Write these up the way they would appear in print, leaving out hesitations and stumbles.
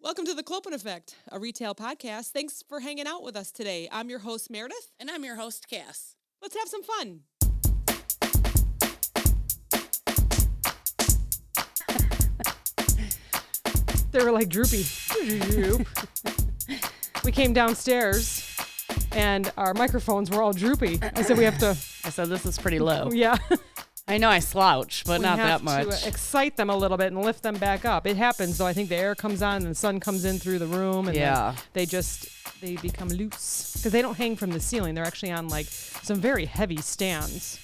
Welcome to the Clopen Effect, a retail podcast. Thanks for hanging out with us today. I'm your host, Meredith. And I'm your host, Cass. Let's have some fun. They were like droopy. We came downstairs and our microphones were all droopy. I said I said this is pretty low. Yeah. I know I slouch, but not that We much. have to excite them a little bit and lift them back up. It happens, though. I think the air comes on and the sun comes in through the room, and then they become loose because they don't hang from the ceiling. They're actually on like some very heavy stands.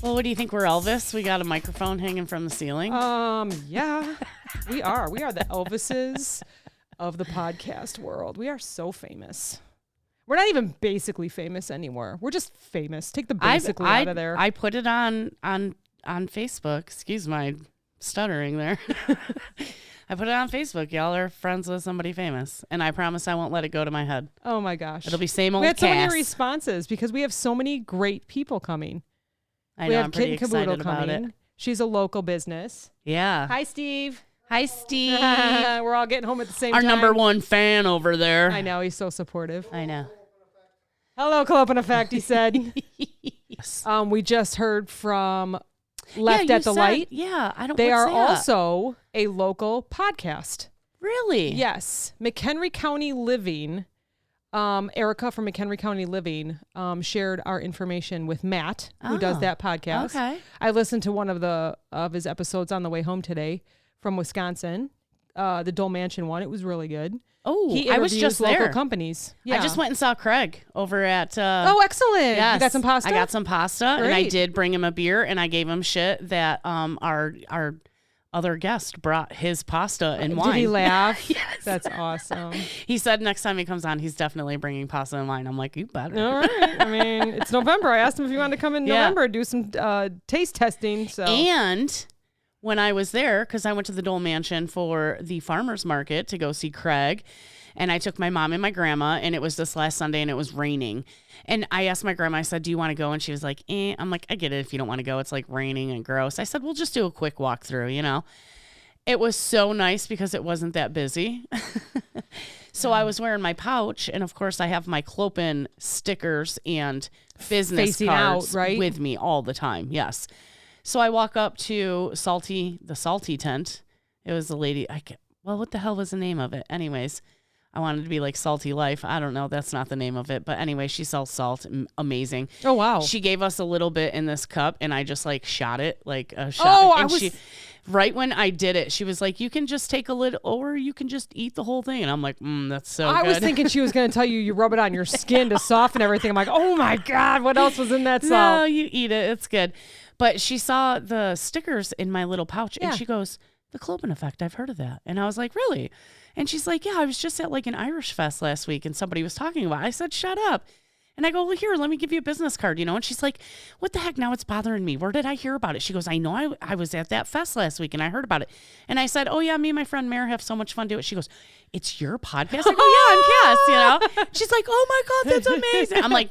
Well, what do you think? We're Elvis? We got a microphone hanging from the ceiling? Yeah, we are. We are the Elvises of the podcast world. We are so famous. We're not even basically famous anymore. We're just famous. Take the basically out of there. I put it on Facebook. Excuse my stuttering there. I put it on Facebook. Y'all are friends with somebody famous. And I promise I won't let it go to my head. Oh, my gosh. It'll be same old We had so many Cass. responses because we have so many great people coming. I We know, have I'm Kit pretty and Caboodle excited about coming. it. She's a local business. Yeah. Hi, Steve. Hi, Steve. We're all getting home at the same Our time. number one fan over there. I know. He's so supportive. I know. Hello, Clopen Effect, he said. We just heard from Left you at the said- Light. Yeah. I don't They what's are that? also a local podcast. Really? Yes. McHenry County Living. Erica from McHenry County Living shared our information with Matt, who does that podcast. Okay. I listened to one of his episodes on the way home today from Wisconsin, the Dole Mansion one. It was really good. Oh, He I was interviews just local there. companies. Yeah. I just went and saw Craig over at. Oh, excellent! Yes. You got some pasta. I got some pasta, and I Great. did bring him a beer, and I gave him shit that our other guest brought his pasta and wine. Did he laugh? Yes. That's awesome. He said next time he comes on, he's definitely bringing pasta and wine. I'm like, you better. All right. I mean, it's November. I asked him if he wanted to come in Yeah. November, do some taste testing. So And when I was there, because I went to the Dole Mansion for the farmer's market to go see Craig, and I took my mom and my grandma, and it was this last Sunday, and it was raining. And I asked my grandma, I said, do you want to go? And she was like, eh. I'm like, I get it if you don't want to go. It's like raining and gross. I said, we'll just do a quick walkthrough, you know. It was so nice because it wasn't that busy. So I was wearing my pouch, and of course I have my Clopen stickers and business Facing cards out, right? with me all the time. Yes. So I walk up to the Salty tent. It was a lady. What the hell was the name of it? Anyways, I wanted to be like Salty Life. I don't know. That's not the name of it. But anyway, she sells salt. Amazing. Oh, wow. She gave us a little bit in this cup, and I just like shot it like a shot. Oh, And right when I did it, she was like, you can just take a little, or you can just eat the whole thing. And I'm like, that's so good. I was thinking she was going to tell you rub it on your skin to soften everything. I'm like, oh my God, what else was in that No, salt? you eat it. It's good. But she saw the stickers in my little pouch, Yeah. and she goes, the Clopen Effect, I've heard of that. And I was like, really? And she's like, yeah, I was just at like an Irish fest last week, and somebody was talking about it. I said, shut up. And I go, well, here, let me give you a business card, you know? And she's like, what the heck? Now it's bothering me. Where did I hear about it? She goes, I know I was at that fest last week, and I heard about it. And I said, oh, yeah, me and my friend Mare have so much fun doing it. She goes, it's your podcast? I go, yeah, I'm Cass, you know? She's like, oh, my God, that's amazing. I'm like,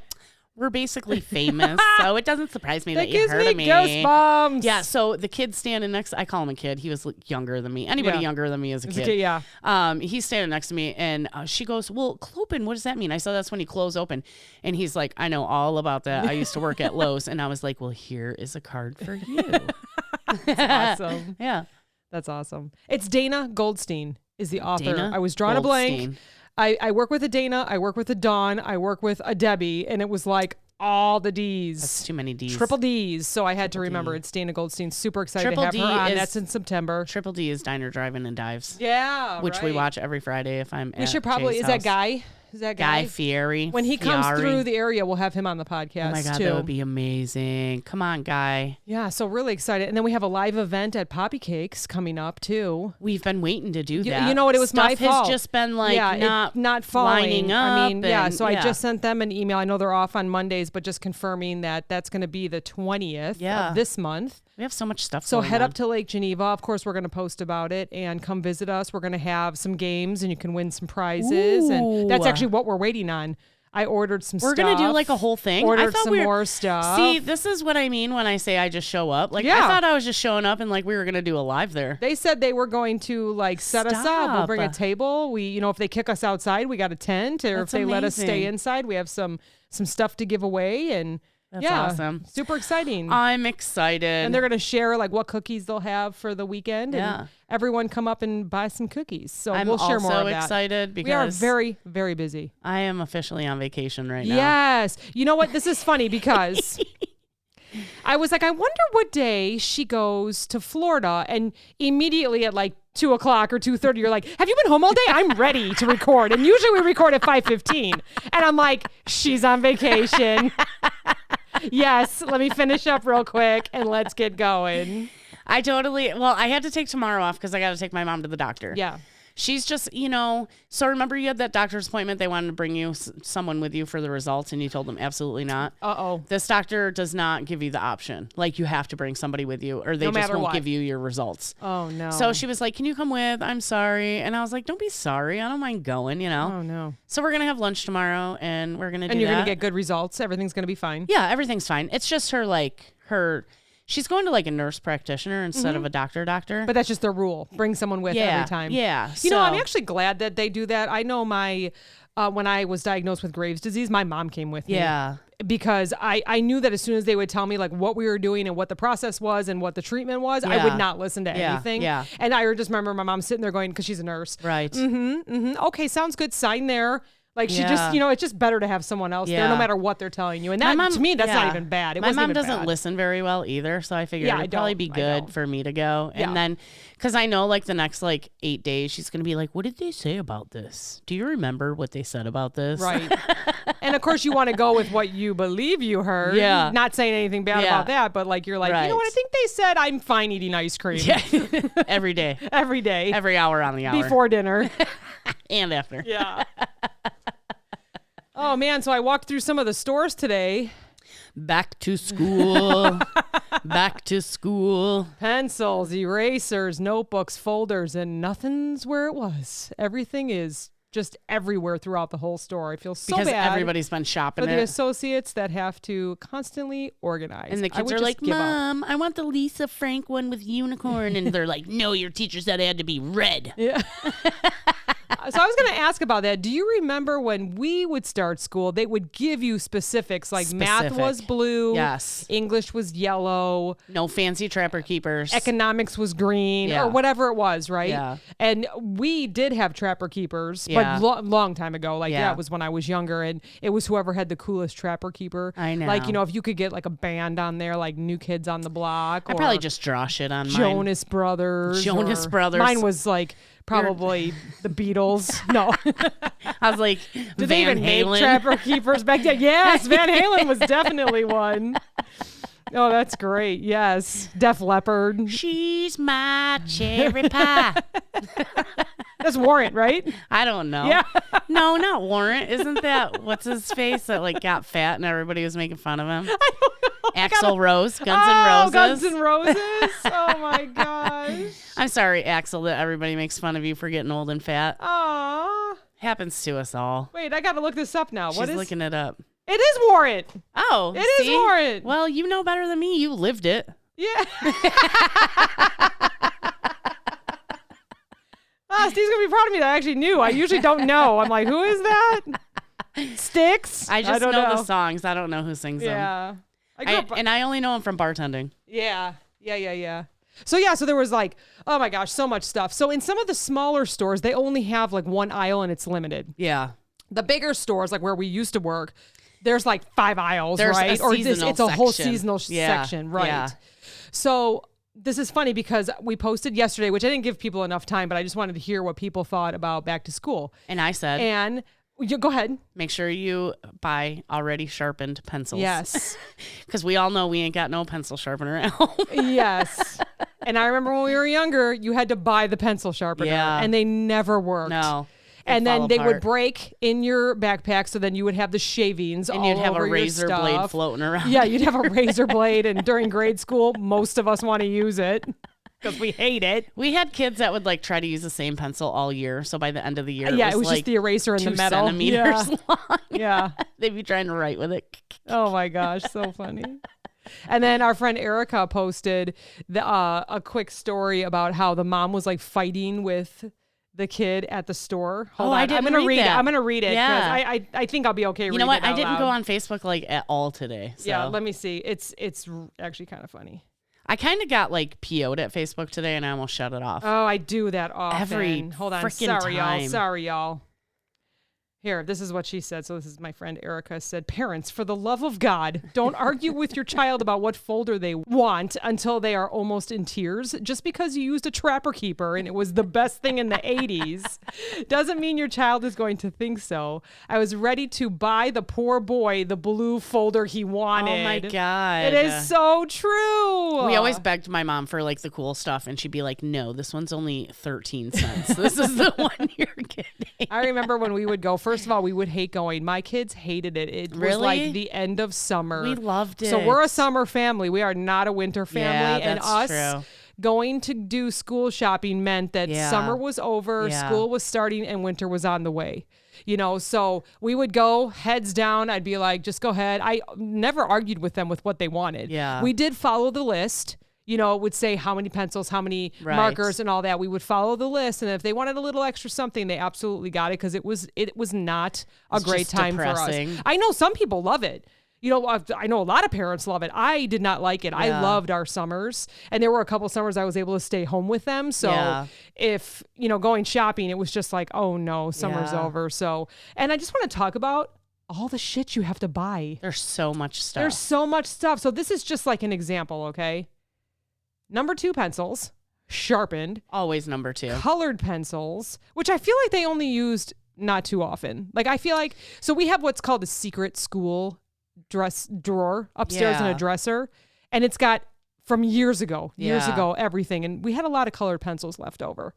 we're basically famous, so it doesn't surprise me that you heard of me. Goosebumps. Yeah, so the kid standing next, I call him a kid. He was younger than me. Anybody Yeah. younger than me is a It's kid. okay, yeah. He's standing next to me, and she goes, well, Clopen, what does that mean? I said, that's when you close open. And he's like, I know all about that. I used to work at Lowe's. And I was like, well, here is a card for you. That's awesome. Yeah. That's awesome. It's Dana Goldstein is the author. Dana I was drawing a blank. Goldstein. I work with a Dana. I work with a Dawn. I work with a Debbie. And it was like all the D's. That's too many D's. Triple D's. So I had to remember it's Dana Goldstein. Super excited Triple to have D her on. is- That's in September. Triple D is Diner, Drive-In, and Dives. Yeah. Which we right. watch every Friday if I'm We at should probably, Jay's is that house. Guy? Is that Guy Fieri. When he comes Fieri. through the area, we'll have him on the podcast Oh my God, too. that would be amazing. Come on, Guy. Yeah, so really excited. And then we have a live event at Poppy Cakes coming up too. We've been waiting to do that. You know what? It was Stuff my fault. has just been like not falling. lining up. I mean, yeah. and- So I just sent them an email. I know they're off on Mondays, but just confirming that that's going to be the 20th of this month. We have so much stuff So going head on. up to Lake Geneva. Of course, we're going to post about it and come visit us. We're going to have some games and you can win some prizes. And that's Ooh. actually what we're waiting on. I ordered some stuff. We're going to do like a whole thing. Ordered some more stuff. See, this is what I mean when I say I just show up. Like, I thought I was just showing up and like we were going to do a live there. They said they were going to like set us up. We'll bring a table. We, you know, if they kick us outside, we got a tent. Or if they let us stay inside, we have some stuff to give away. And that's awesome. Super exciting. I'm excited. And they're going to share like what cookies they'll have for the weekend. And everyone come up and buy some cookies. So we'll share more of that. I'm also excited because we are very, very busy. I am officially on vacation right now. Yes. You know what? This is funny because I was like, I wonder what day she goes to Florida. And immediately at like 2 o'clock or 2:30, you're like, have you been home all day? I'm ready to record. And usually we record at 5:15. And I'm like, she's on vacation. Yes, let me finish up real quick and let's get going. I had to take tomorrow off because I got to take my mom to the doctor. Yeah. She's just, so remember you had that doctor's appointment. They wanted to bring you someone with you for the results and you told them absolutely not. This doctor does not give you the option. Like you have to bring somebody with you or they just won't give you your results. Oh, no. So she was like, can you come with? I'm sorry. And I was like, don't be sorry. I don't mind going, Oh, no. So we're going to have lunch tomorrow and we're going to do that. And you're going to get good results. Everything's going to be fine. Yeah, everything's fine. It's just she's going to like a nurse practitioner instead of a doctor. But that's just their rule. Bring someone with every time. Yeah. You know, I'm actually glad that they do that. I know when I was diagnosed with Graves' disease, my mom came with me. Yeah. Because I knew that as soon as they would tell me like what we were doing and what the process was and what the treatment was, I would not listen to anything. Yeah. And I just remember my mom sitting there going, because she's a nurse. Right. Okay, sounds good. Sign there. Like she just, it's just better to have someone else there no matter what they're telling you. And that, to me, that's not even bad. My mom doesn't listen very well either. So I figured it'd probably be good for me to go. And then, because I know like the next like 8 days, she's going to be like, what did they say about this? Do you remember what they said about this? Right. And of course you want to go with what you believe you heard. Yeah. Not saying anything bad about that, but like, you're like, you know what? I think they said I'm fine eating ice cream. Yeah. Every day. Every day. Every hour on the hour. Before dinner. And after. Yeah. Oh, man. So I walked through some of the stores today. Back to school. Back to school. Pencils, erasers, notebooks, folders, and nothing's where it was. Everything is just everywhere throughout the whole store. I feel so bad. Because everybody's been shopping for the associates that have to constantly organize. And the kids are like, Mom, I want the Lisa Frank one with unicorn. And they're like, no, your teacher said it had to be red. Yeah. So I was going to ask about that. Do you remember when we would start school, they would give you specifics like math was blue. Yes. English was yellow. No fancy Trapper Keepers. Economics was green or whatever it was, right? Yeah. And we did have Trapper Keepers, but long time ago. Like that was when I was younger, and it was whoever had the coolest Trapper Keeper. I know. Like, if you could get like a band on there, like New Kids on the Block. I'd probably just draw shit on mine. Jonas Brothers. Mine was like probably the Beatles. No. I was like, did Van they even Halen? make Trapper Keepers back then? Yes, Van Halen was definitely one. Oh, that's great. Yes. Def Leppard. She's my cherry pie. That's Warrant, right? I don't know. Yeah. No, not Warrant. Isn't that what's his face that like got fat and everybody was making fun of him? I don't know. Axl Rose, Guns N' Roses. Guns N' Roses. Oh my gosh. I'm sorry, Axl, that everybody makes fun of you for getting old and fat. Aww. Happens to us all. Wait, I gotta look this up now. She's looking it up. It is Warrant. Oh, it is Warrant. Well, you know better than me. You lived it. Yeah. Steve's gonna be proud of me that I actually knew. I usually don't know. I'm like, who is that? Styx? I just know the songs. I don't know who sings them. Yeah. And I only know them from bartending. Yeah. So there was like, oh my gosh, so much stuff. So in some of the smaller stores, they only have like one aisle and it's limited. Yeah. The bigger stores, like where we used to work, there's like 5 aisles, there's right? It's a whole seasonal section, right? Yeah. So this is funny because we posted yesterday, which I didn't give people enough time, but I just wanted to hear what people thought about back to school. And I said, and you go ahead. Make sure you buy already sharpened pencils. Yes. Because we all know we ain't got no pencil sharpener at home. Yes. And I remember when we were younger, you had to buy the pencil sharpener. Yeah. And they never worked. No. And then they would break in your backpack, so then you would have the shavings all over your stuff. And you'd have a razor blade floating around. Yeah, you'd have a razor blade, and during grade school, most of us want to use it. because we hate it. We had kids that would like try to use the same pencil all year. So by the end of the year, it was like just the eraser in the 2 metal. centimeters long. Yeah. They'd be trying to write with it. Oh my gosh, so funny. And then our friend Erica posted a quick story about how the mom was like fighting with the kid at the store. Hold on. I didn't I'm gonna read that. I'm gonna read it. Yeah. I think I'll be okay. You know what? It out I didn't loud. go on Facebook like at all today. So. Yeah, let me see. It's actually kind of funny. I kind of got like PO'd at Facebook today, and I almost shut it off. Oh, I do that often. Every Hold on. frickin' Sorry, time. y'all. Sorry, y'all. Here, this is what she said. So this is my friend Erica said, parents, for the love of God, don't argue with your child about what folder they want until they are almost in tears. Just because you used a Trapper Keeper and it was the best thing in the 80s doesn't mean your child is going to think so. I was ready to buy the poor boy the blue folder he wanted. Oh my God. It is so true. We always begged my mom for like the cool stuff, and she'd be like, no, this one's only 13 cents. This is the one you're getting. I remember when we would go, first of all, we would hate going. My kids hated it. It was like the end of summer. We loved it. So we're a summer family. We are not a winter family. Yeah, and that's us true. going to do school shopping meant that summer was over, school was starting, and winter was on the way. You know, so we would go heads down. I'd be like, just go ahead. I never argued with them with what they wanted. Yeah. We did follow the list. You know, it would say how many pencils, how many markers and all that. We would follow the list. And if they wanted a little extra something, they absolutely got it because it was not a great time depressing. for us. I know some people love it. You know, I know a lot of parents love it. I did not like it. Yeah. I loved our summers. And there were a couple summers I was able to stay home with them. So if, you know, going shopping, it was just like, oh no, summer's over. So, and I just want to talk about all the shit you have to buy. There's so much stuff. There's so much stuff. So this is just like an example, okay? Number 2 pencils, sharpened. Always number 2. Colored pencils, which I feel like they only used not too often. Like I feel like, so we have what's called a secret school dress drawer upstairs in a dresser. And it's got from years ago, everything. And we had a lot of colored pencils left over.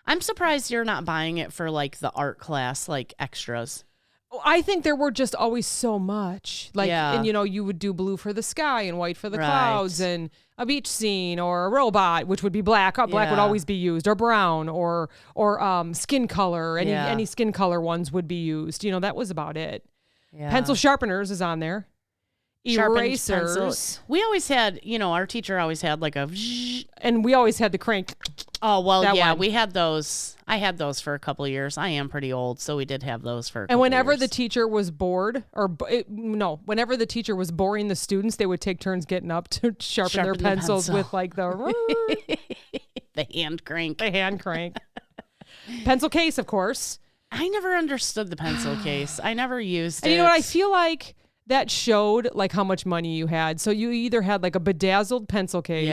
I'm surprised you're not buying it for like the art class, like extras. I think there were just always so much. Like, and you know, you would do blue for the sky and white for the clouds and a beach scene or a robot, which would be black. Black would always be used, or brown, or skin color. Any skin color ones would be used. You know, that was about it. Yeah. Pencil sharpeners is on there. Erasers. We always had, you know, our teacher always had like a, and we always had the crank. Oh, well, yeah, we had those. I had those for a couple of years. I am pretty old, so we did have those for a couple whenever years. the teacher was bored, whenever the teacher was boring the students, they would take turns getting up to sharpen their pencils with like the the hand crank. The hand crank. Pencil case, of course. I never understood the pencil case. I never used it. And you know what? I feel like that showed like how much money you had. So you either had like a bedazzled pencil case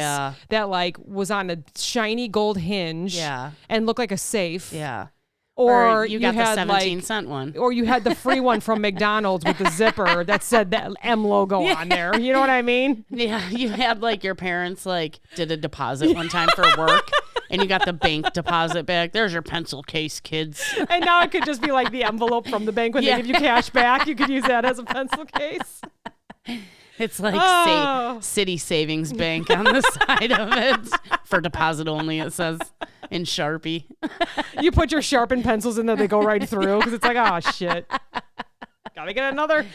that like was on a shiny gold hinge and looked like a safe. Yeah. Or you got the 17-cent one. Or you had the free one from McDonald's with the zipper that said that M logo on there. You know what I mean? Yeah. You had like your parents like did a deposit one time for work. And you got the bank deposit back. There's your pencil case, kids. And now it could just be like the envelope from the bank when they give you cash back. You could use that as a pencil case. It's like City Savings Bank on the side of it. For deposit only, it says in Sharpie. You put your sharpened pencils in there, they go right through because it's like, oh, shit. Gotta get another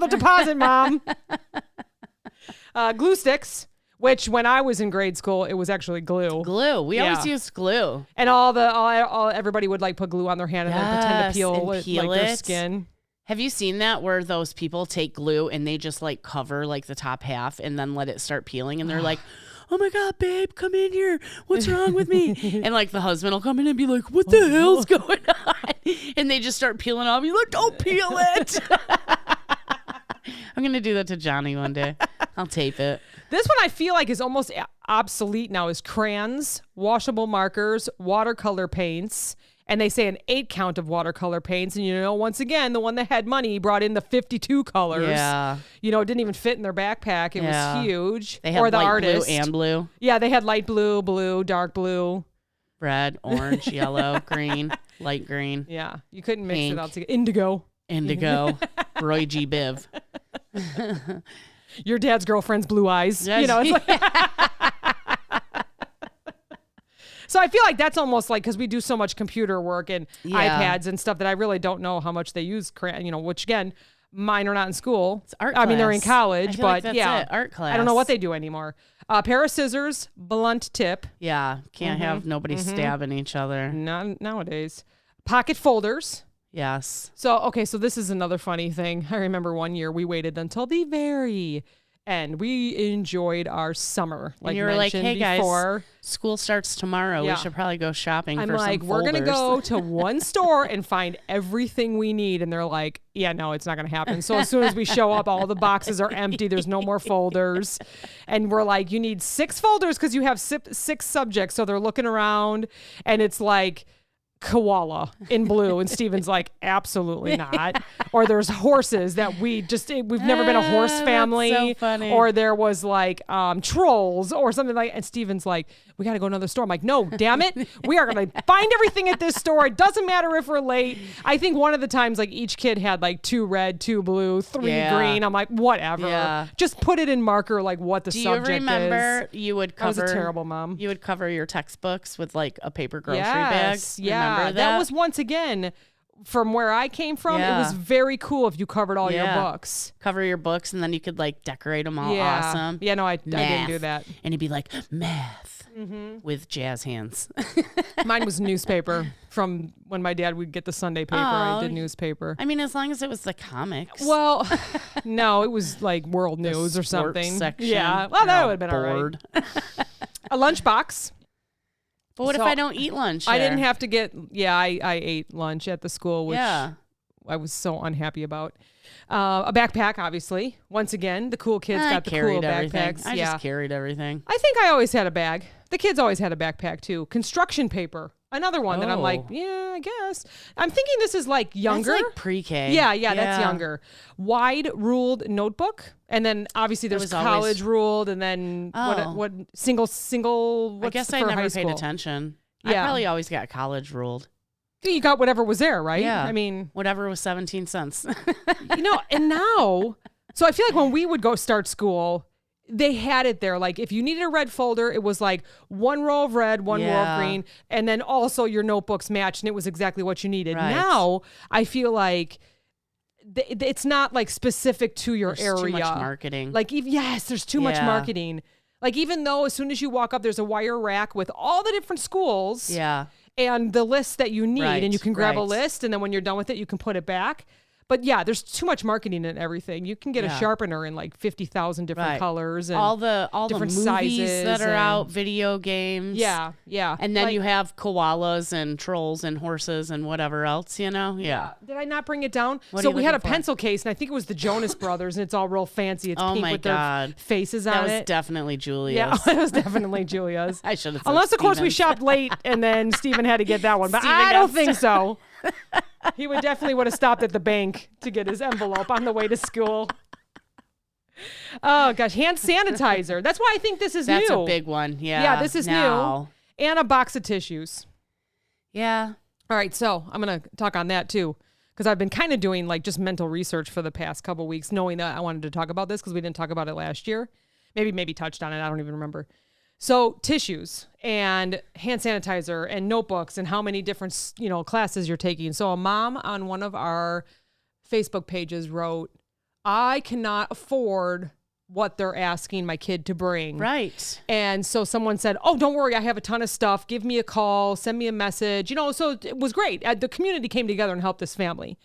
deposit, Mom. Glue sticks. Which, when I was in grade school, it was actually glue. Glue. We always used glue. And everybody would like put glue on their hand and then pretend to peel their skin. Have you seen that where those people take glue and they just like cover like the top half and then let it start peeling and they're like, oh my God, babe, come in here. What's wrong with me? And like the husband will come in and be like, what the hell's going on? And they just start peeling off. You're like, don't peel it. I'm going to do that to Johnny one day. I'll tape it. This one I feel like is almost obsolete now is crayons, washable markers, watercolor paints. And they say an 8 count of watercolor paints. And, you know, once again, the one that had money brought in the 52 colors. Yeah. You know, it didn't even fit in their backpack. It was huge. They had or the light artist. Blue and blue. Yeah, they had light blue, blue, dark blue. Red, orange, yellow, green, light green. Yeah. You couldn't mix it all together. Indigo. Roy G. Biv. Your dad's girlfriend's blue eyes. Yes. You know, it's like So I feel like that's almost like, because we do so much computer work and iPads and stuff that I really don't know how much they use, which again, mine are not in school. It's art class. I mean, they're in college, I feel but like that's yeah. it. Art class. I don't know what they do anymore. Pair of scissors, blunt tip. Yeah. Can't have nobody stabbing each other. Not nowadays. Pocket folders. Yes. So this is another funny thing. I remember one year we waited until the very end. We enjoyed our summer. Like and you were like, hey before. guys, school starts tomorrow. Yeah. We should probably go shopping I'm for like, some we're folders. going to go to one store and find everything we need. And they're like, yeah, no, it's not going to happen. So as soon as we show up, all the boxes are empty. There's no more folders. And we're like, you need 6 folders because you have 6 subjects. So they're looking around and it's like koala in blue, and Steven's like, absolutely not. Or there's horses that we've never been a horse family. That's so funny. Or there was like trolls or something like, and Steven's like, we got to go to another store. I'm like, no, damn it. We are going to find everything at this store. It doesn't matter if we're late. I think one of the times like each kid had like 2 red, 2 blue, 3 green. I'm like, whatever. Yeah. Just put it in marker like what the subject is. Do you remember you would cover? I was a terrible mom. You would cover your textbooks with like a paper grocery bag. Yeah. That was once again from where I came from. It was very cool if you covered all your books. Cover your books and then you could like decorate them all awesome. Yeah, no, I didn't do that. And he'd be like, math with jazz hands. Mine was newspaper from when my dad would get the Sunday paper. I did newspaper. I mean, as long as it was the comics. Well, no, it was like world news or something. Section. Yeah, well, that would have been all right. A lunchbox. But what if I don't eat lunch? I didn't have to get, I ate lunch at the school, which I was so unhappy about. A backpack, obviously. Once again, the cool kids got the cool backpacks. I just carried everything. I think I always had a bag. The kids always had a backpack too. Construction paper. Another one that I'm like, yeah, I guess. I'm thinking this is like younger. That's like pre-K. Yeah, that's younger. Wide ruled notebook. And then obviously there's college ruled, and then what single I guess I never paid attention. Yeah. I probably always got college ruled. You got whatever was there, right? Yeah. I mean, whatever was 17 cents. And now, so I feel like when we would go start school, they had it there. Like if you needed a red folder, it was like 1 row of red, 1 row of green, and then also your notebooks matched, and it was exactly what you needed. Right. Now, I feel like it's not like specific to your area. Too much marketing. Like, there's too much marketing. Like even though as soon as you walk up, there's a wire rack with all the different schools. Yeah. And the list that you need, and you can grab a list, and then when you're done with it, you can put it back. But yeah, there's too much marketing in everything. You can get a sharpener in like 50,000 different colors and all the different movies sizes that are out, video games. Yeah. And then you have koalas and trolls and horses and whatever else, Yeah. Did I not bring it down? So we had a pencil case, and I think it was the Jonas Brothers, and it's all real fancy. It's pink with their faces on it. That was definitely Julia's. Yeah, it was definitely Julia's. I should have said Unless, of course, we shopped late, and then Steven had to get that one. But I don't think so. He would have stopped at the bank to get his envelope on the way to school. Oh gosh, hand sanitizer. That's why I think this is new. That's a big one. Yeah. Yeah, this is new. And a box of tissues. Yeah. All right, so I'm gonna talk on that too, because I've been kind of doing like just mental research for the past couple weeks, knowing that I wanted to talk about this because we didn't talk about it last year. Maybe touched on it. I don't even remember. So tissues and hand sanitizer and notebooks and how many different, classes you're taking. So a mom on one of our Facebook pages wrote, I cannot afford what they're asking my kid to bring. Right. And so someone said, oh, don't worry. I have a ton of stuff. Give me a call. Send me a message. So it was great. The community came together and helped this family.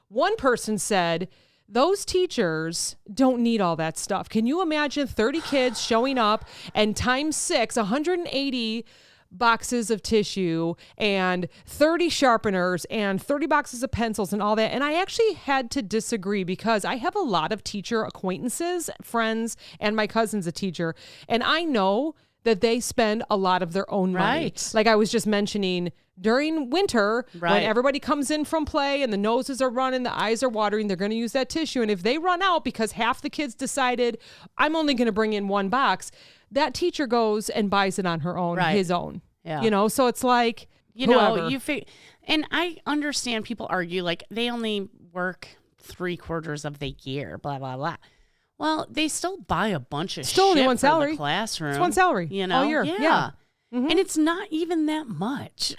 One person said, those teachers don't need all that stuff. Can you imagine 30 kids showing up and times 6, 180 boxes of tissue and 30 sharpeners and 30 boxes of pencils and all that? And I actually had to disagree because I have a lot of teacher acquaintances, friends, and my cousin's a teacher. And I know that they spend a lot of their own money. Right. Like I was just mentioning, during winter, when everybody comes in from play and the noses are running, the eyes are watering, they're going to use that tissue. And if they run out because half the kids decided, I'm only going to bring in 1 box, that teacher goes and buys it on her own, his own. Yeah. So it's like, whoever. And I understand people argue like they only work 3/4 of the year, blah, blah, blah. Well, they still buy a bunch of shit only one for salary. The classroom. It's one salary. All year. Yeah. And it's not even that much.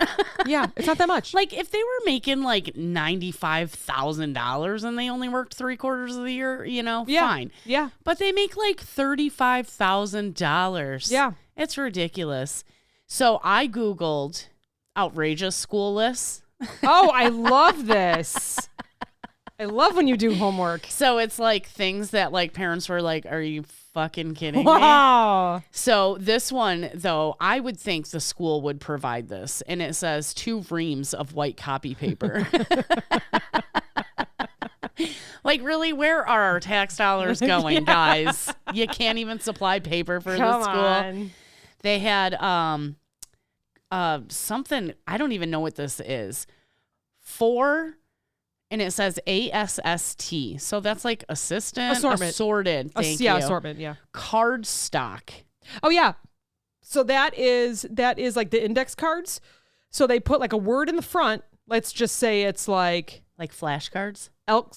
Yeah, it's not that much. Like if they were making like $95,000 and they only worked 3/4 of the year, fine. Yeah. But they make like $35,000. Yeah. It's ridiculous. So I Googled outrageous school lists. Oh, I love this. I love when you do homework. So it's like things that like parents were like, are you fucking kidding me? So this one, though, I would think the school would provide this. And it says 2 reams of white copy paper. Like, really, where are our tax dollars going, guys? You can't even supply paper for the school. On. They had something, I don't even know what this is. 4, and it says ASST. So that's like assistant, assorted. Thank you. Assortment, yeah. Card stock. Oh, yeah. So that is like the index cards. So they put like a word in the front. Let's just say it's like flashcards?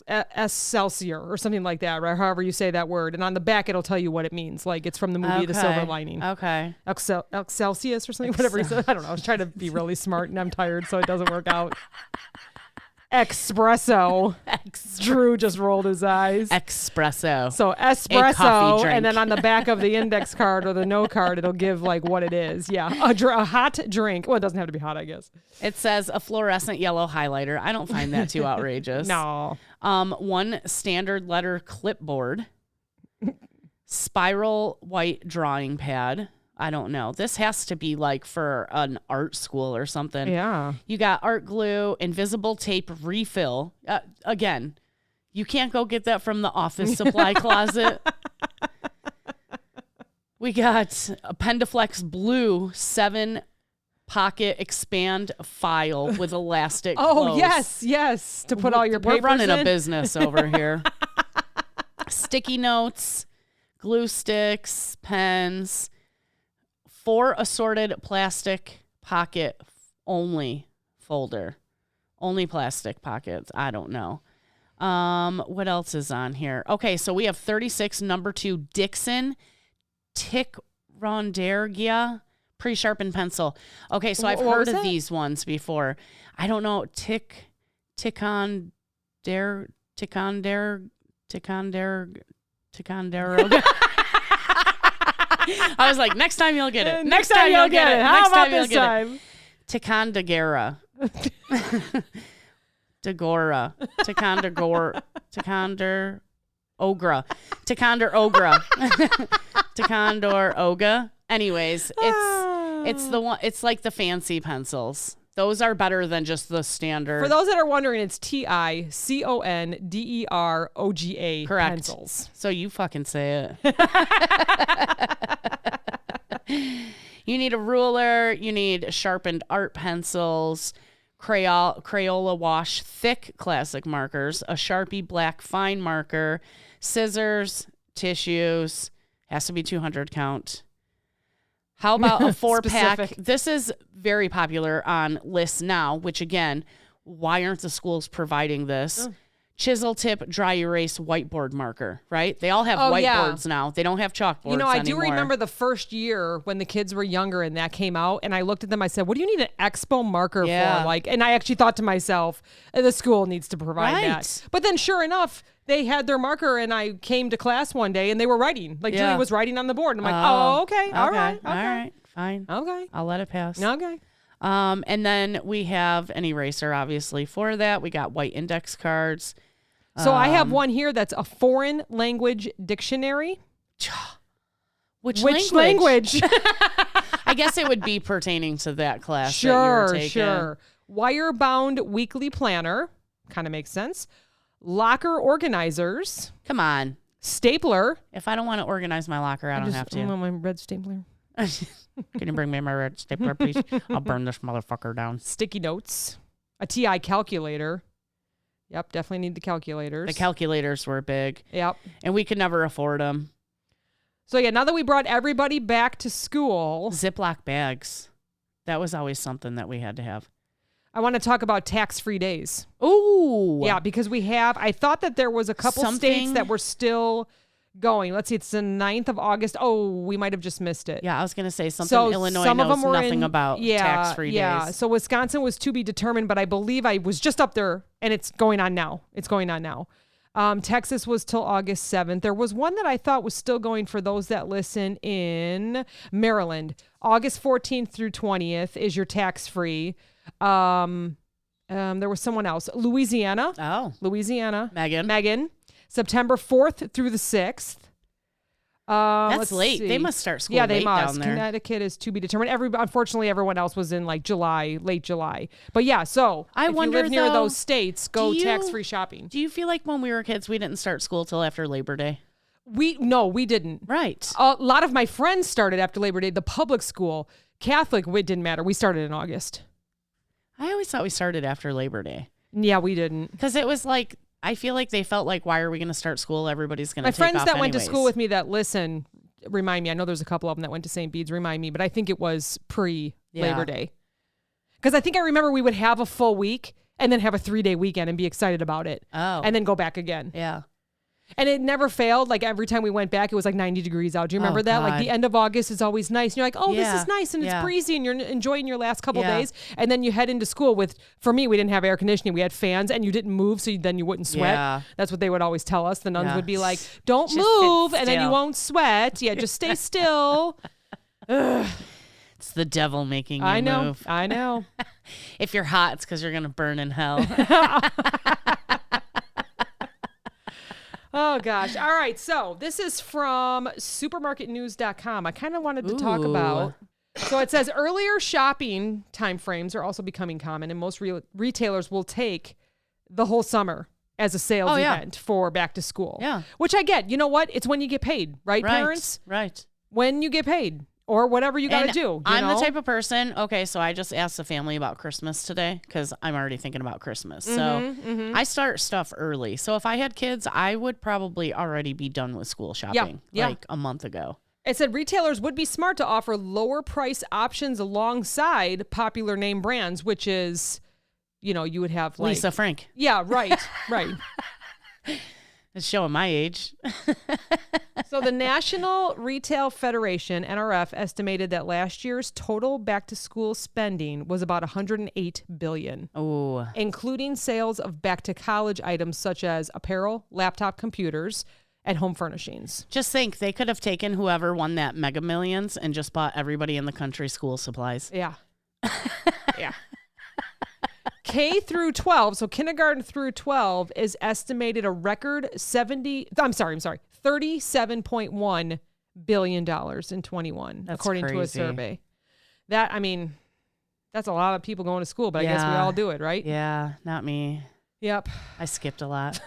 Excelsior or something like that, right? However you say that word. And on the back, it'll tell you what it means. Like it's from the movie The Silver Lining. Okay. Excelsius or something, whatever he said. I don't know. I was trying to be really smart and I'm tired, so it doesn't work out. Espresso. Drew just rolled his eyes. Espresso. So espresso, and then on the back of the index card or the no card, it'll give like what it is. Yeah, a hot drink. Well, it doesn't have to be hot, I guess. It says a fluorescent yellow highlighter. I don't find that too outrageous. No. 1 standard letter clipboard. Spiral white drawing pad. I don't know. This has to be like for an art school or something. Yeah. You got art glue, invisible tape refill. Again, you can't go get that from the office supply closet. We got a Pendaflex blue 7 pocket expand file with elastic close. yes. To put all your papers We're running in. a business over here. Sticky notes, glue sticks, pens. 4 assorted plastic pocket only folder. Only plastic pockets. I don't know. What else is on here? Okay, so we have 36 number 2 Dixon Ticonderoga pre-sharpened pencil. Okay, so I've heard of these ones before. I don't know. Ticonderoga. I was like, next time you'll get it. Next time you'll get it. How about this time? Ticonderoga. Ticonderoga. Ticonderoga. Anyways, it's the one. It's like the fancy pencils. Those are better than just the standard. For those that are wondering, it's Ticonderoga Correct. pencils. So you fucking say it. You need a ruler. You need sharpened art pencils, Crayola wash thick classic markers, a Sharpie black fine marker, scissors, tissues. Has to be 200 count. How about a 4-pack? This is very popular on lists now, which again, why aren't the schools providing this? Chisel tip dry erase whiteboard marker, right? They all have whiteboards now. They don't have chalkboards anymore. I do remember the first year when the kids were younger and that came out, and I looked at them, I said, what do you need an expo marker for? And I actually thought to myself, the school needs to provide that. But then sure enough, they had their marker, and I came to class one day, and they were writing. Like, Julie was writing on the board. And I'm like, okay. All right, fine. Okay. I'll let it pass. Okay. And then we have an eraser, obviously, for that. We got white index cards. So I have one here that's a foreign language dictionary. Which language? I guess it would be pertaining to that class that you're taking. Sure. Wire-bound weekly planner. Kind of makes sense. Locker organizers. Come on. Stapler. If I don't want to organize my locker, I don't have to. I want my red stapler. Can you bring me my red stapler, please? I'll burn this motherfucker down. Sticky notes. A TI calculator. Yep, definitely need the calculators. The calculators were big. Yep. And we could never afford them. So yeah, now that we brought everybody back to school. Ziploc bags. That was always something that we had to have. I want to talk about tax-free days. Ooh. Yeah, because I thought that there was a couple states that were still going. Let's see, it's the 9th of August. Oh, we might have just missed it. Yeah, I was going to say something Illinois some of knows them were nothing about tax-free days. So Wisconsin was to be determined, but I believe I was just up there, and it's going on now. Texas was till August 7th. There was one that I thought was still going for those that listen in Maryland. August 14th through 20th is your tax-free. There was someone else. Louisiana. Oh. Louisiana. Megan. September 4th through the 6th. That's late. They must start school late down there. Connecticut is to be determined. Unfortunately, everyone else was in like July, late July. But yeah, so if you live near those states, go tax-free shopping. Do you feel like when we were kids, we didn't start school till after Labor Day? No, we didn't. Right. A lot of my friends started after Labor Day. The public school, Catholic, it didn't matter. We started in August. I always thought we started after Labor Day. Yeah, we didn't. Because it was like, I feel like they felt like, why are we going to start school? Everybody's going to take off My friends that anyways. went to school with me that listen, remind me. I know there's a couple of them that went to St. Bede's, remind me. But I think it was pre-Labor Day. Because I think I remember we would have a full week and then have a 3-day weekend and be excited about it. Oh. And then go back again. Yeah. And it never failed. Like every time we went back, it was like 90 degrees out. Do you remember that? God. Like the end of August is always nice. And you're like, oh, this is nice. And it's breezy and you're enjoying your last couple days. And then you head into school with, for me, we didn't have air conditioning. We had fans and you didn't move. So then you wouldn't sweat. Yeah. That's what they would always tell us. The nuns would be like, don't move. And then you won't sweat. Yeah, just stay still. It's the devil making you move. I know. If you're hot, it's because you're going to burn in hell. Oh, gosh. All right. So this is from supermarketnews.com. I kind of wanted to talk about. So it says earlier shopping timeframes are also becoming common, and most retailers will take the whole summer as a sales event for back to school. Yeah. Which I get. You know what? It's when you get paid, right, parents? Right. When you get paid. Or whatever you got to do. I'm the type of person, so I just asked the family about Christmas today because I'm already thinking about Christmas. So I start stuff early. So if I had kids, I would probably already be done with school shopping like a month ago. It said retailers would be smart to offer lower price options alongside popular name brands, which is, you would have like Lisa Frank. Yeah, right, right. It's showing my age. So the National Retail Federation, NRF, estimated that last year's total back-to-school spending was about $108 billion, including sales of back-to-college items such as apparel, laptop computers, and home furnishings. Just think, they could have taken whoever won that Mega Millions and just bought everybody in the country school supplies. Yeah. Yeah. K through 12, so kindergarten through 12 is estimated a record $37.1 billion in 21, according to a survey. That's a lot of people going to school, but I guess we all do it, right? Yeah, not me. Yep. I skipped a lot.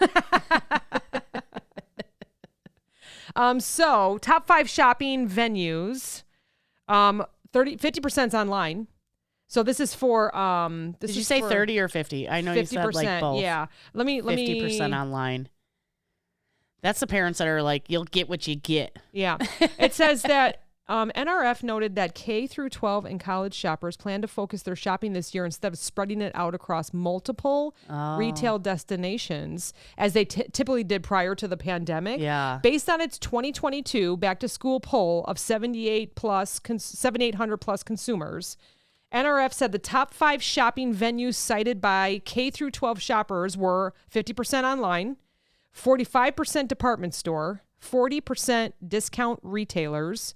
So top 5 shopping venues, 50% is online. So this is for Did you say 30 or 50? I know 50%, you said like both. Yeah. Let me 50% online. That's the parents that are like, you'll get what you get. Yeah. It says that NRF noted that K through 12 and college shoppers plan to focus their shopping this year instead of spreading it out across multiple retail destinations as they typically did prior to the pandemic. Yeah. Based on its 2022 back to school poll of 7,800 plus consumers, NRF said the top 5 shopping venues cited by K through 12 shoppers were 50% online, 45% department store, 40% discount retailers,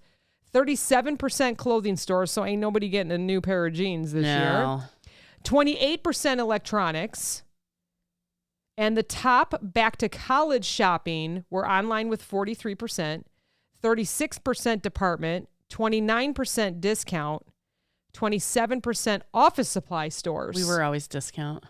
37% clothing stores, so ain't nobody getting a new pair of jeans this year, 28% electronics, and the top back to college shopping were online with 43%, 36% department, 29% discount, 27% office supply stores. We were always discount.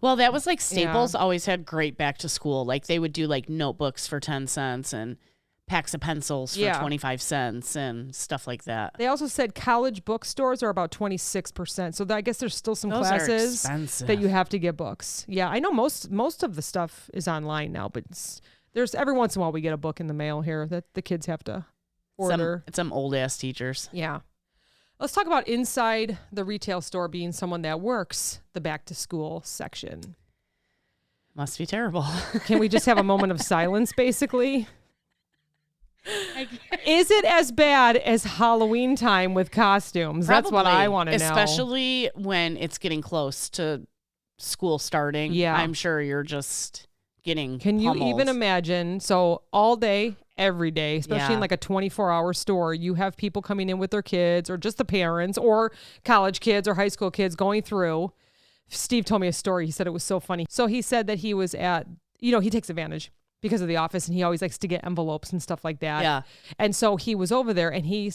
Well, that was like Staples always had great back to school. Like they would do like notebooks for 10 cents and packs of pencils for 25 cents and stuff like that. They also said college bookstores are about 26%. So I guess there's still some classes that you have to get books. Yeah, I know most of the stuff is online now, but there's every once in a while we get a book in the mail here that the kids have to order. Some old ass teachers. Yeah. Let's talk about inside the retail store being someone that works the back to school section. Must be terrible. Can we just have a moment of silence, basically? Is it as bad as Halloween time with costumes? Probably, that's what I want to know. Especially when it's getting close to school starting. Yeah. I'm sure you're just getting Can you pummeled. even imagine? So all day, every day, especially in like a 24-hour store, you have people coming in with their kids or just the parents or college kids or high school kids going through. Steve told me a story. He said it was so funny. So he said that he was at, he takes advantage because of the office, and he always likes to get envelopes and stuff like that. Yeah. And so he was over there, and he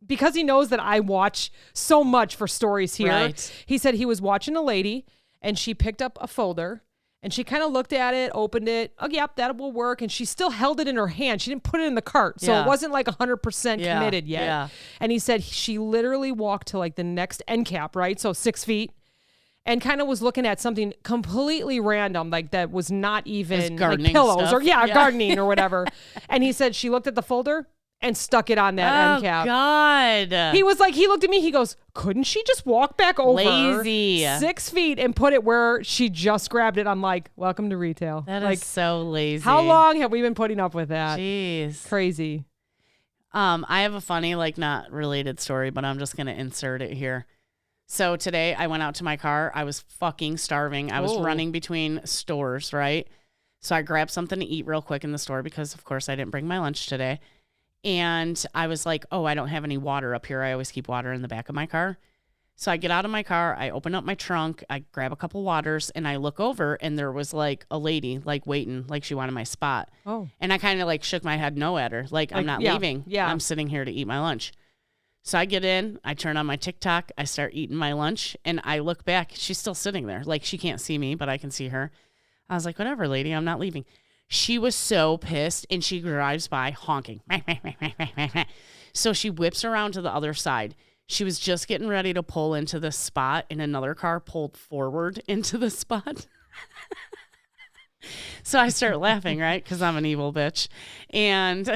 because he knows that I watch so much for stories here. Right. He said he was watching a lady, and she picked up a folder, and she kind of looked at it, opened it. Oh, yep, that will work. And she still held it in her hand. She didn't put it in the cart, so it wasn't like 100% committed yet. Yeah. And he said she literally walked to like the next end cap, right? So 6 feet. And kind of was looking at something completely random, like that was not even like pillows stuff. or gardening or whatever. And he said she looked at the folder and stuck it on that end cap. God. He was like, he looked at me, he goes, couldn't she just walk back over Lazy. 6 feet and put it where she just grabbed it? I'm like, welcome to retail. That like, is so lazy. how long have we been putting up with that? Jeez. Crazy. I have a funny, like not related story, but I'm just going to insert it here. So today I went out to my car. I was fucking starving. I was running between stores, right? So I grabbed something to eat real quick in the store because, of course, I didn't bring my lunch today. And I was like, oh, I don't have any water up here. I always keep water in the back of my car. So I get out of my car. I open up my trunk. I grab a couple waters, and I look over, and there was like a lady like waiting, like she wanted my spot. Oh. And I kind of like shook my head no at her. Like I'm not leaving. Yeah. I'm sitting here to eat my lunch. So I get in, I turn on my TikTok, I start eating my lunch, and I look back. She's still sitting there. Like, she can't see me, but I can see her. I was like, whatever, lady, I'm not leaving. She was so pissed, and she drives by honking. So she whips around to the other side. She was just getting ready to pull into the spot, and another car pulled forward into the spot. So I start laughing, right? Because I'm an evil bitch. And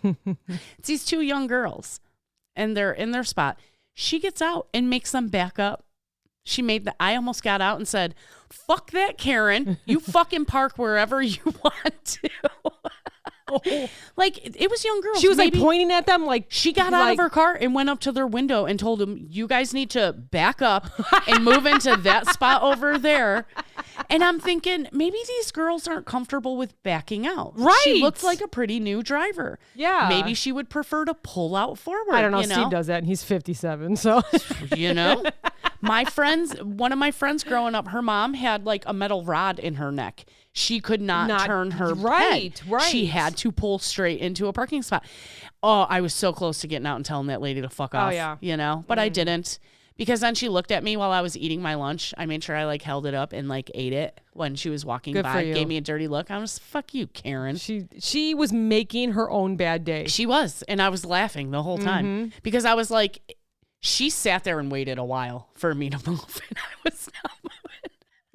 it's these two young girls. And they're in their spot. She gets out and makes them back up. I almost got out and said, fuck that, Karen. You fucking park wherever you want to. Like, it was young girls. She was like pointing at them like she got out of her car and went up to their window and told them, you guys need to back up and move into that spot over there. And I'm thinking, maybe these girls aren't comfortable with backing out. Right. She looked like a pretty new driver. Yeah. Maybe she would prefer to pull out forward. I don't know. Steve does that, and he's 57, so. One of my friends growing up, her mom had like a metal rod in her neck. She could not turn her head. Right. She had to pull straight into a parking spot. Oh, I was so close to getting out and telling that lady to fuck off. Oh, yeah. But I didn't. Because then she looked at me while I was eating my lunch. I made sure I like held it up and like ate it when she was walking by. Gave me a dirty look. I was, fuck you, Karen. She was making her own bad day. She was. And I was laughing the whole time. Because I was like, she sat there and waited a while for me to move. And I was not moving.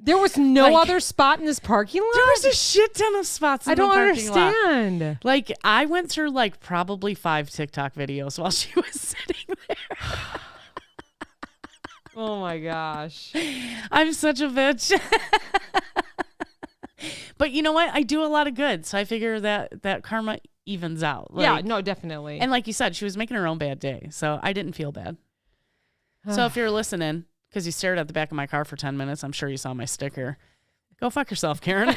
There was no other spot in this parking lot? There was a shit ton of spots in the parking lot. I don't understand. Like, I went through like probably 5 TikTok videos while she was sitting there. Oh my gosh. I'm such a bitch. But you know what? I do a lot of good. So I figure that karma evens out. Like, yeah, no, definitely. And like you said, she was making her own bad day. So I didn't feel bad. So if you're listening, because you stared at the back of my car for 10 minutes, I'm sure you saw my sticker. Go fuck yourself, Karen.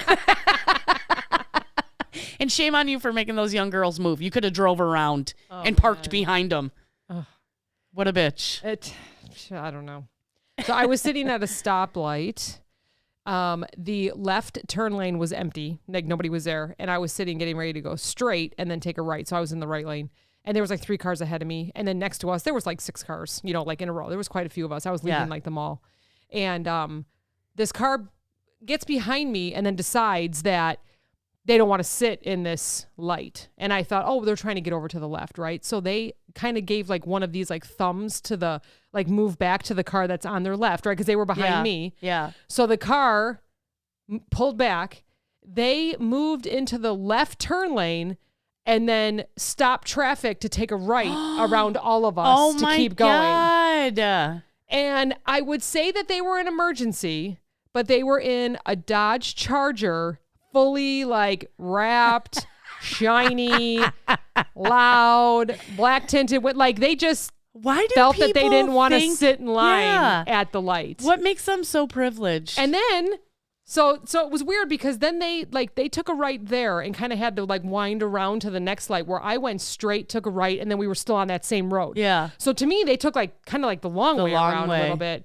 And shame on you for making those young girls move. You could have drove around and parked behind them. What a bitch. I don't know. So I was sitting at a stoplight. The left turn lane was empty. Like nobody was there. And I was sitting getting ready to go straight and then take a right. So I was in the right lane. And there was like 3 cars ahead of me. And then next to us, there was like 6 cars, like in a row. There was quite a few of us. I was leaving like the mall. And this car gets behind me and then decides that they don't want to sit in this light. And I thought, oh, they're trying to get over to the left, right? So they kind of gave like one of these like thumbs to the, like move back to the car that's on their left, right? Because they were behind me. Yeah. So the car pulled back. They moved into the left turn lane and then stopped traffic to take a right around all of us to keep going. Oh, my God. And I would say that they were an emergency, but they were in a Dodge Charger, fully like wrapped, shiny, loud, black tinted. Like they just felt that they didn't want to sit in line at the light. What makes them so privileged? And then, so it was weird because then they took a right there and kind of had to like wind around to the next light where I went straight, took a right, and then we were still on that same road. Yeah. So to me, they took like kind of like the long way around a little bit.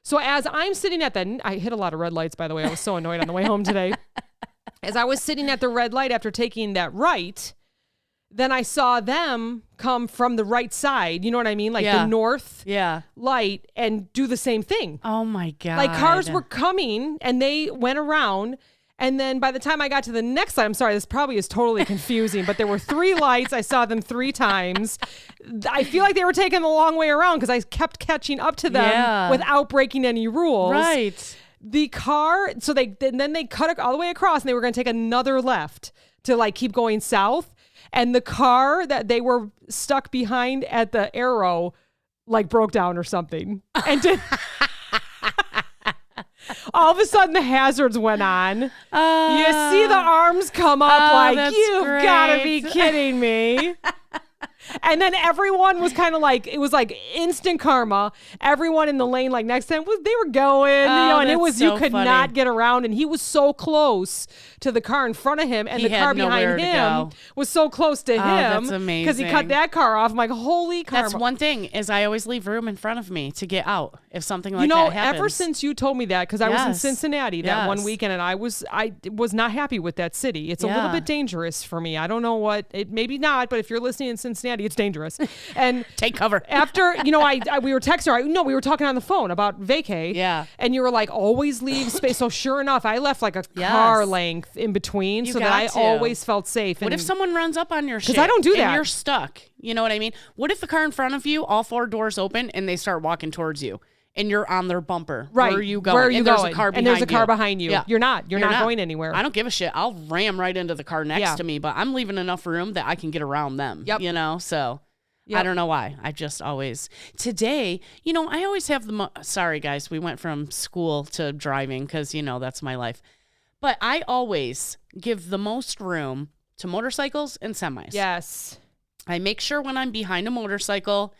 So as I'm sitting at I hit a lot of red lights, by the way. I was so annoyed on the way home today. As I was sitting at the red light after taking that right, then I saw them come from the right side. You know what I mean? Like the north light and do the same thing. Oh my God. Like cars were coming and they went around. And then by the time I got to the next light, I'm sorry, this probably is totally confusing, but there were 3 lights. I saw them 3 times. I feel like they were taking the long way around because I kept catching up to them without breaking any rules. Right. The car, so then they cut it all the way across and they were going to take another left to like keep going south. And the car that they were stuck behind at the arrow like broke down or something. And all of a sudden the hazards went on. You see the arms come up like, you've got to be kidding me. And then everyone was kind of like, it was like instant karma. Everyone in the lane, like next time, they were going, and it was, you could not get around. And he was so close to the car in front of him, and the car behind him was so close to him. That's amazing. Because he cut that car off. I'm like, holy karma. That's one thing, is I always leave room in front of me to get out if something like that happens. Ever since you told me that, because I was in Cincinnati that one weekend, and I was not happy with that city. It's a little bit dangerous for me. I don't know maybe not, but if you're listening in Cincinnati, it's dangerous. And take cover. After, we were texting, we were talking on the phone about vacay. Yeah. And you were like, always leave space. So sure enough, I left like a car length in between so that I always felt safe. What if someone runs up on your shit? Because I don't do that. And you're stuck. You know what I mean? What if the car in front of you, all 4 doors open, and they start walking towards you? And you're on their bumper. Right. Where are you going? Where are you going? There's a car behind and there's a car behind you. Yeah. You're not going anywhere. I don't give a shit. I'll ram right into the car next to me, but I'm leaving enough room that I can get around them. Yep. So I don't know why. I just always, today, I always have sorry guys, we went from school to driving because, that's my life. But I always give the most room to motorcycles and semis. Yes. I make sure when I'm behind a motorcycle,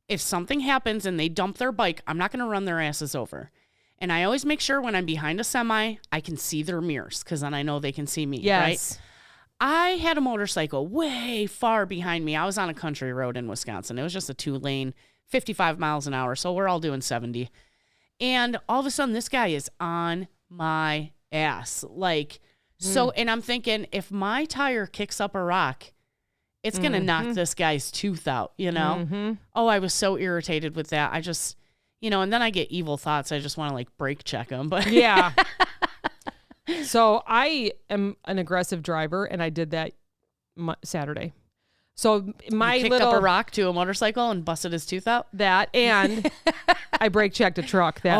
if something happens and they dump their bike, I'm not going to run their asses over. And I always make sure when I'm behind a semi, I can see their mirrors because then I know they can see me. Yes. Right? I had a motorcycle way far behind me. I was on a country road in Wisconsin. It was just a 2-lane, 55 miles an hour. So we're all doing 70. And all of a sudden, this guy is on my ass. And I'm thinking, if my tire kicks up a rock, it's going to knock this guy's tooth out, Mm-hmm. Oh, I was so irritated with that. I just, and then I get evil thoughts. I just want to brake check him. But yeah. So I am an aggressive driver, and I did that Saturday. So you kicked up a rock to a motorcycle and busted his tooth out? That, and I brake checked a truck that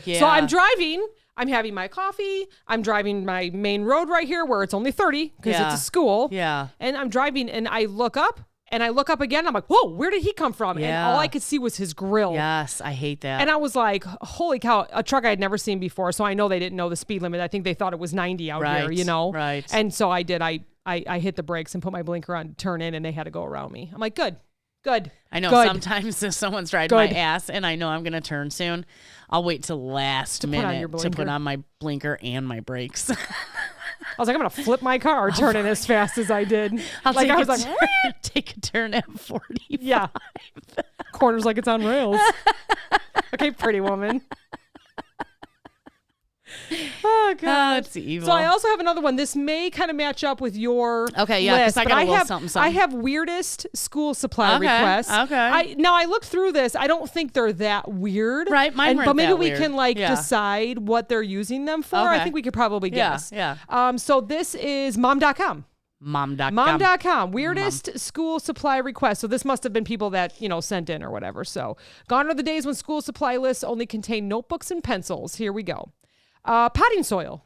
yeah. So I'm driving. I'm having my coffee. I'm driving my main road right here where it's only 30 because it's a school. Yeah. And I'm driving and I look up again. I'm like, whoa, where did he come from? Yeah. And all I could see was his grill. Yes, I hate that. And I was like, holy cow, a truck I had never seen before. So I know they didn't know the speed limit. I think they thought it was 90 out here, Right. And so I did. I hit the brakes and put my blinker on to turn in, and they had to go around me. I'm like, good. I know sometimes if someone's riding my ass and I know I'm going to turn soon, I'll wait till last minute to put on my blinker and my brakes. I was like, I'm going to flip my car, turn in as fast as I did. Take a turn at 45. Yeah. Corners like it's on rails. Okay, pretty woman. Oh, God. It's evil. So I also have another one. This may kind of match up with your list. I got a little something. I have weirdest school supply requests. Okay. Now, I looked through this. I don't think they're that weird. Right, mine weren't but maybe that we weird. can decide what they're using them for. I think we could probably guess. Yeah. So this is mom.com. Mom.com. Weirdest school supply requests. So this must have been people that, sent in or whatever. So gone are the days when school supply lists only contain notebooks and pencils. Here we go. Potting soil.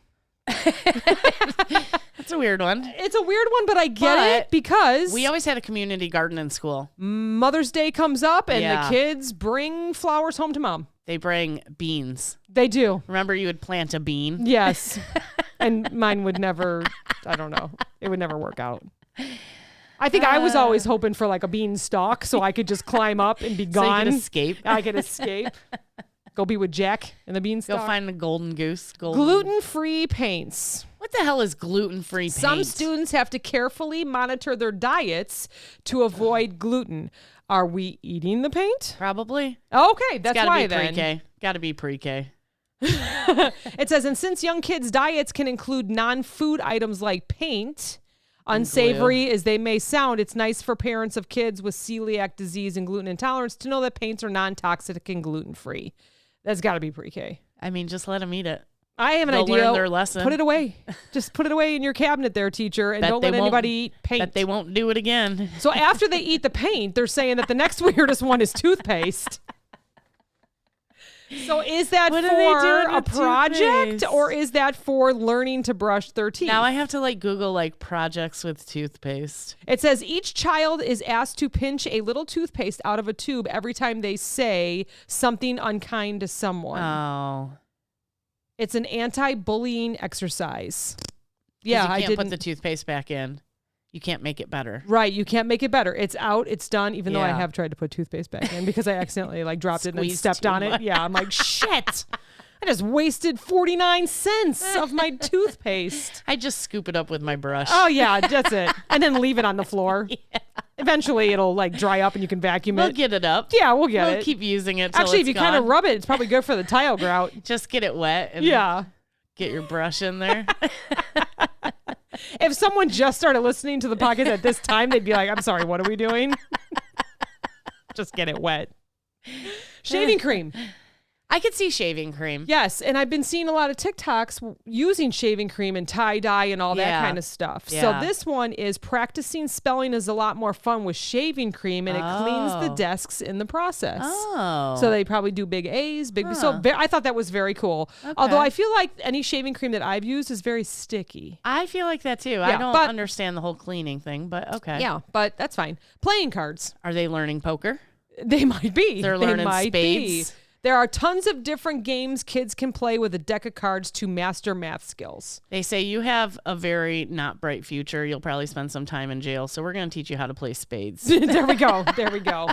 That's a weird one. It's a weird one, but I get it because we always had a community garden in school. Mother's Day comes up and the kids bring flowers home to mom. They bring beans. They do. Remember you would plant a bean? Yes. And mine would never, I don't know. It would never work out. I think I was always hoping for like a beanstalk so I could just climb up and be gone. So you could escape. I could escape. Go be with Jack and the beanstalk. Go find the golden goose. Gluten-free paints. What the hell is gluten-free paint? Some students have to carefully monitor their diets to avoid gluten. Are we eating the paint? Probably. Okay, that's why then. Pre-K. Gotta be pre-K. It says, and since young kids' diets can include non-food items like paint, unsavory as they may sound, it's nice for parents of kids with celiac disease and gluten intolerance to know that paints are non-toxic and gluten-free. That's got to be pre-K. I mean, just let them eat it. I have an idea. Learn their lesson. Put it away. Just put it away in your cabinet there, teacher, and don't let anybody eat paint. Bet they won't do it again. So after they eat the paint, they're saying that the next weirdest one is toothpaste. So is that for a project or is that for learning to brush their teeth? Now I have to like Google like projects with toothpaste. It says each child is asked to pinch a little toothpaste out of a tube every time they say something unkind to someone. Oh. It's an anti-bullying exercise. Yeah, I didn't put the toothpaste back in. You can't make it better. Right, you can't make it better. It's out, it's done, even though I have tried to put toothpaste back in because I accidentally like dropped it and stepped on it. Yeah, I'm like, shit. I just wasted 49 cents of my toothpaste. I just scoop it up with my brush. Oh, yeah, that's it. And then leave it on the floor. Yeah. Eventually, it'll like dry up and you can vacuum it. We'll get it up. Yeah, we'll get it. We'll keep using it till Actually, if you kind of rub it, it's probably good for the tile grout. Just get it wet and get your brush in there. If someone just started listening to the podcast at this time, they'd be like, I'm sorry, what are we doing? Just get it wet. Shaving cream. I could see shaving cream. Yes, and I've been seeing a lot of TikToks using shaving cream and tie-dye and all that kind of stuff. Yeah. So this one is practicing spelling is a lot more fun with shaving cream, and it cleans the desks in the process. Oh. So they probably do big A's, big B's. So I thought that was very cool. Okay. Although I feel like any shaving cream that I've used is very sticky. I feel like that too. Yeah, I don't understand the whole cleaning thing, but okay. Yeah, but that's fine. Playing cards. Are they learning poker? They might be. They're learning spades. There are tons of different games kids can play with a deck of cards to master math skills. They say you have a very not bright future. You'll probably spend some time in jail. So we're going to teach you how to play spades. There we go. There we go.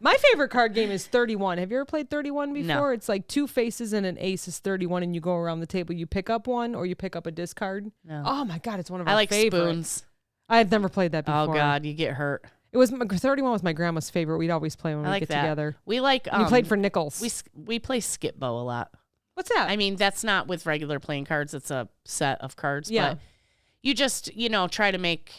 My favorite card game is 31. Have you ever played 31 before? No. It's like two faces and an ace is 31, and you go around the table. You pick up one or you pick up a discard. No. Oh, my God. It's one of our favorites. I like spoons. I've never played that before. Oh, God. You get hurt. It was 31 was my grandma's favorite. We'd always play when we get together. We like we played for nickels. We play Skip-Bo a lot. What's that? I mean, that's not with regular playing cards. It's a set of cards. Yeah. But you just try to make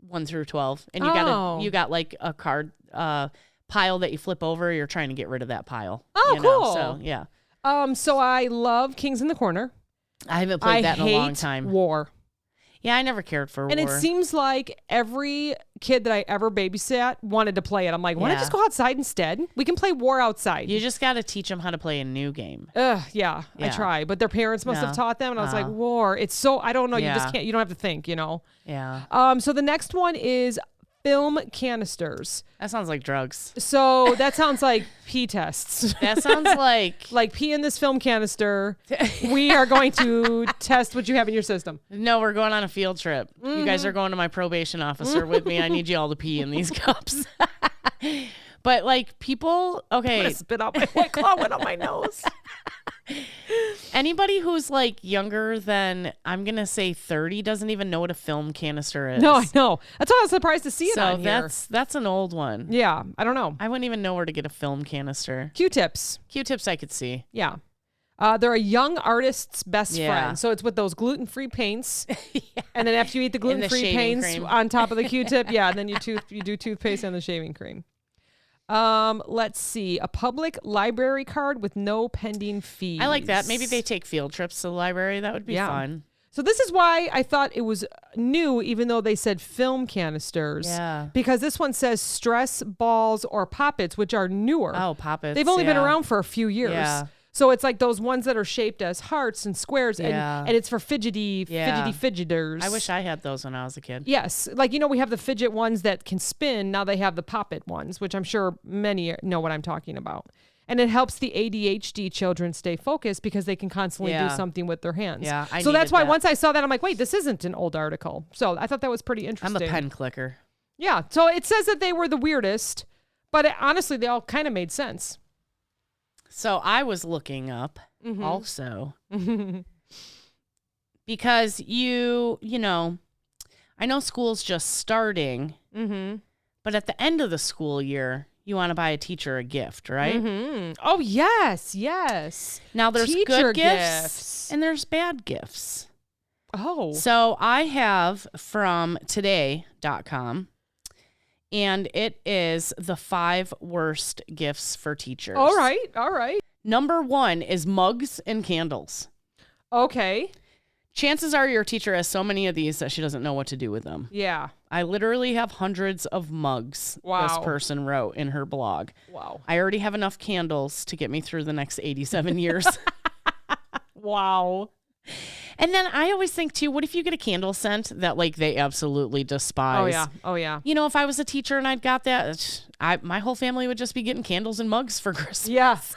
1 through 12, and you got like a card pile that you flip over. You're trying to get rid of that pile. Oh, cool. So yeah. So I love Kings in the Corner. I haven't played that in a long time. War. Yeah, I never cared for War. And it seems like every kid that I ever babysat wanted to play it. I'm like, why don't I just go outside instead? We can play War outside. You just got to teach them how to play a new game. Yeah, I try. But their parents must have taught them. And I was like, War. It's so, I don't know. You just can't, you don't have to think, Yeah. So the next one is film canisters. That sounds like drugs. So that sounds like pee tests. That sounds like pee in this film canister. We are going to test what you have in your system. No, we're going on a field trip. You guys are going to my probation officer with me. I need you all to pee in these cups. But like people, okay. I'm gonna spit out my White Claw went on my nose. Anybody who's like younger than, I'm going to say 30 doesn't even know what a film canister is. No, I know. That's why I was surprised to see it on here. So that's an old one. Yeah, I don't know. I wouldn't even know where to get a film canister. Q-tips. Q-tips I could see. Yeah. They're a young artist's best friend. So it's with those gluten-free paints. And then after you eat the gluten-free paints on top of the Q-tip, and then you do toothpaste and the shaving cream. Let's see. A public library card with no pending fees. I like that. Maybe they take field trips to the library. That would be fun. So this is why I thought it was new, even though they said film canisters. Yeah. Because this one says stress balls or poppets, which are newer. Oh, poppets. They've only been around for a few years. Yeah. So it's like those ones that are shaped as hearts and squares, and it's for fidgeters. I wish I had those when I was a kid. Yes. Like, we have the fidget ones that can spin. Now they have the poppet ones, which I'm sure many know what I'm talking about. And it helps the ADHD children stay focused because they can constantly do something with their hands. Yeah, so that's why once I saw that, I'm like, wait, this isn't an old article. So I thought that was pretty interesting. I'm a pen clicker. Yeah. So it says that they were the weirdest, but honestly, they all kind of made sense. So I was looking up also because you know, I know school's just starting, but at the end of the school year, you want to buy a teacher a gift, right? Oh, yes, yes. Now there's teacher good gifts and there's bad gifts. Oh. So I have from today.com, and it is the 5 worst gifts for teachers. All right. Number 1 is mugs and candles. Okay. Chances are your teacher has so many of these that she doesn't know what to do with them. Yeah. I literally have hundreds of mugs, this person wrote in her blog. Wow. I already have enough candles to get me through the next 87 years. Wow. And then I always think, too, what if you get a candle scent that, like, they absolutely despise? Oh, yeah. You know, if I was a teacher and I'd got that, my whole family would just be getting candles and mugs for Christmas. Yes.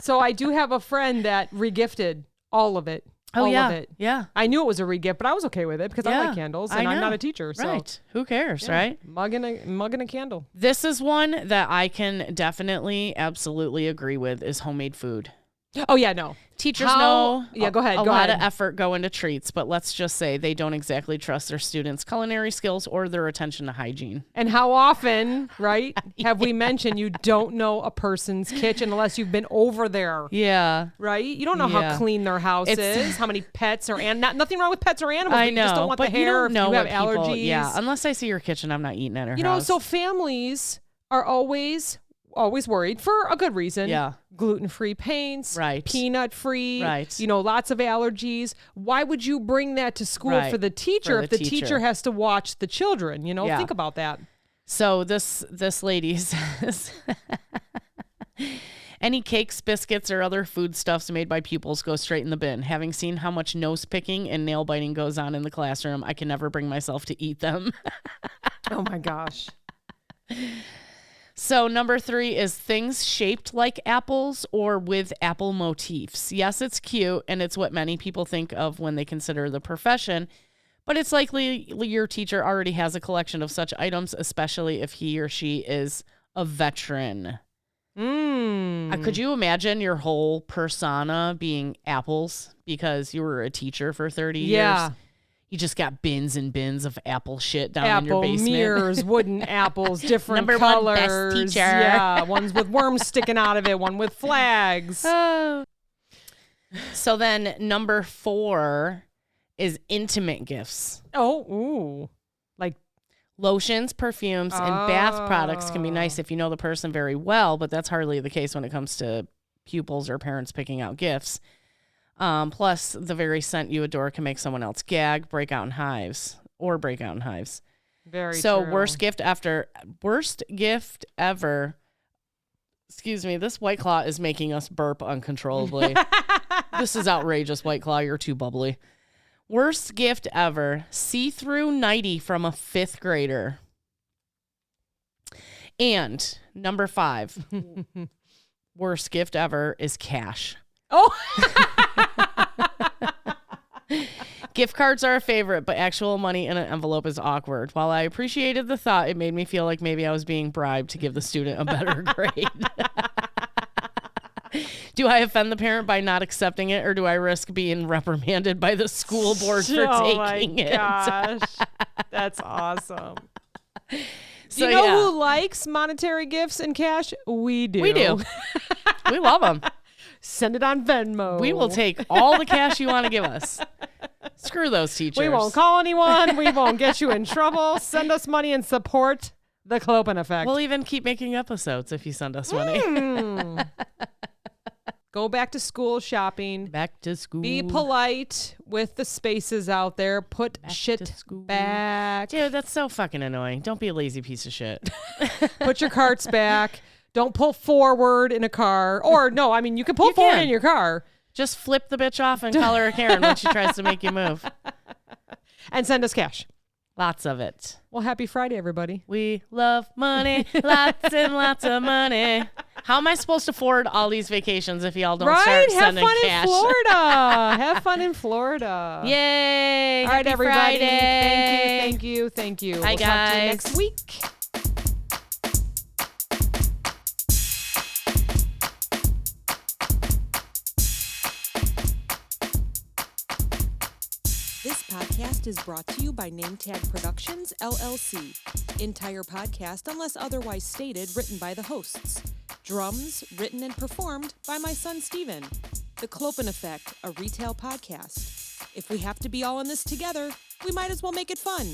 So I do have a friend that regifted all of it. Oh, all yeah. of it. Yeah. I knew it was a regift, but I was okay with it because I like candles and I'm not a teacher. So. Right. Who cares, right? Mug and a candle. This is one that I can definitely, absolutely agree with is homemade food. Oh, yeah, no. Teachers know go ahead. a lot of effort go into treats, but let's just say they don't exactly trust their students' culinary skills or their attention to hygiene. And how often, right, have we mentioned you don't know a person's kitchen unless you've been over there? Yeah. Right? You don't know how clean their house is, how many pets or nothing wrong with pets or animals. I know. You just don't want the hair if you have allergies. Yeah, unless I see your kitchen, I'm not eating at her house. You know, so families are always worried for a good reason. Yeah. Gluten-free paints, right? Peanut-free, right? You know, lots of allergies. Why would you bring that to school for the teacher if the teacher has to watch the children? You know, think about that. So this lady says, any cakes, biscuits, or other foodstuffs made by pupils go straight in the bin. Having seen how much nose picking and nail biting goes on in the classroom, I can never bring myself to eat them. Oh my gosh. So number 3 is things shaped like apples or with apple motifs. Yes, it's cute, and it's what many people think of when they consider the profession, but it's likely your teacher already has a collection of such items, especially if he or she is a veteran. Could you imagine your whole persona being apples because you were a teacher for 30 years? You just got bins and bins of apple shit down in your basement. Mirrors, wooden apples, different Number colors. 1 best teacher. Yeah, ones with worms sticking out of it, one with flags. Oh. So then number 4 is intimate gifts. Oh, ooh. Like lotions, perfumes, and bath products can be nice if you know the person very well, but that's hardly the case when it comes to pupils or parents picking out gifts. Plus, the very scent you adore can make someone else gag, break out in hives. Very true. Worst gift ever. Excuse me, this White Claw is making us burp uncontrollably. This is outrageous, White Claw. You're too bubbly. Worst gift ever, see-through nightie from a 5th grader. And number 5, worst gift ever is cash. Oh. Gift cards are a favorite, but actual money in an envelope is awkward. While I appreciated the thought, it made me feel like maybe I was being bribed to give the student a better grade. Do I offend the parent by not accepting it, or do I risk being reprimanded by the school board for taking it? Oh my gosh. That's awesome. So, do you know who likes monetary gifts and cash? We do. We do. We love them. Send it on Venmo. We will take all the cash you want to give us. Screw those teachers. We won't call anyone. We won't get you in trouble. Send us money and support the Clopen effect. We'll even keep making episodes if you send us money. Go back to school shopping. Back to school. Be polite with the spaces out there. Put shit back. Dude, that's so fucking annoying. Don't be a lazy piece of shit. Put your carts back. Don't pull forward in a car. Or, no, I mean, you can pull forward in your car. Just flip the bitch off and call her a Karen when she tries to make you move. And send us cash. Lots of it. Well, happy Friday, everybody. We love money. Lots and lots of money. How am I supposed to afford all these vacations if y'all don't start sending cash? Have fun in Florida. Have fun in Florida. Yay. All right, Happy everybody. Friday. Thank you. Hi, we'll guys. Talk to you next week. This podcast is brought to you by NameTag Productions, LLC. Entire podcast, unless otherwise stated, written by the hosts. Drums, written and performed by my son, Steven. The Clopen Effect, a retail podcast. If we have to be all in this together, we might as well make it fun.